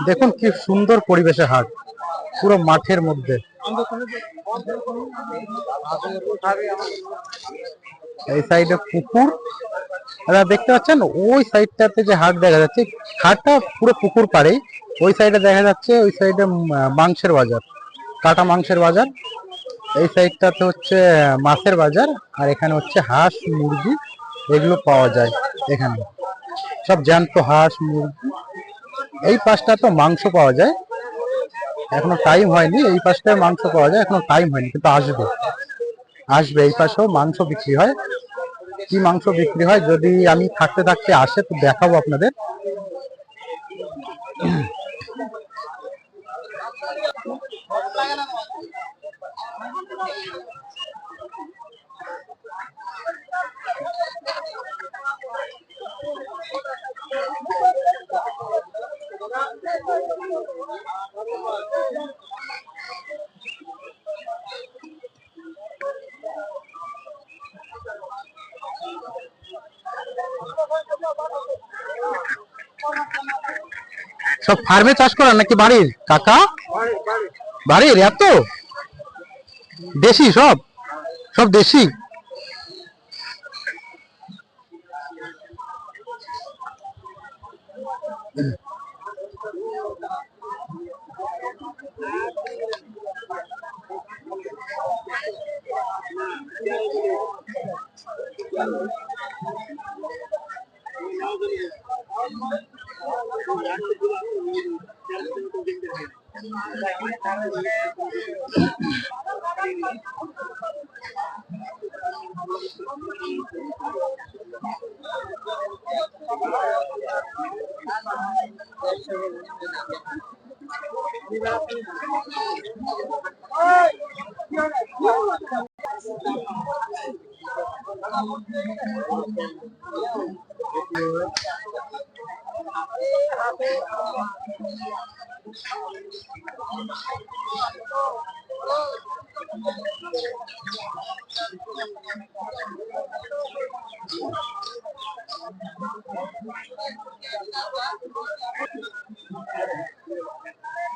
দেখুন কি সুন্দর পরিবেশে হাট, পুরো মাঠের মধ্যে। এই সাইডে পুকুর, দেখতে পাচ্ছেন ওই সাইডটাতে যে হাট দেখা যাচ্ছে, হাটটা পুরো পুকুর পাড়েই। ওই সাইডে দেখা যাচ্ছে, ওই সাইডে মাংসের বাজার, কাটা মাংসের বাজার। এই সাইডটাতে হচ্ছে মাছের বাজার, আর এখানে হচ্ছে হাঁস মুরগি এগুলো পাওয়া যায় এখানে, সব জ্যান্ত হাঁস মুরগি। এই পাশটা তো মাংস পাওয়া যায়, এখনো টাইম হয়নি। এই পাশটায় মাংস পাওয়া যায়, এখনো টাইম হয়নি, কিন্তু আসবে আসবে। এই পাশেও মাংস বিক্রি হয়, কি মাংস বিক্রি হয় যদি আমি থাকতে থাকতে আসে তো দেখাবো আপনাদের। সব ফার্মে চাষ করেন নাকি বাড়ির কাকা? বাড়ির এত দেশি? সব সব দেশি?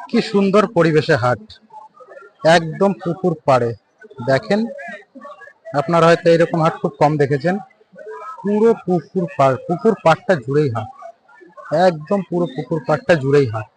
কি সুন্দর পরিবেশে হাট, একদম পুকুর পাড়ে। দেখেন, আপনারা হয়তো এরকম হাট খুব কম দেখেছেন। পুরো পুকুর পাড়, পুকুর পাড়টা জুড়েই হাট, একদম পুরো পুকুর পাড়টা জুড়েই হাট।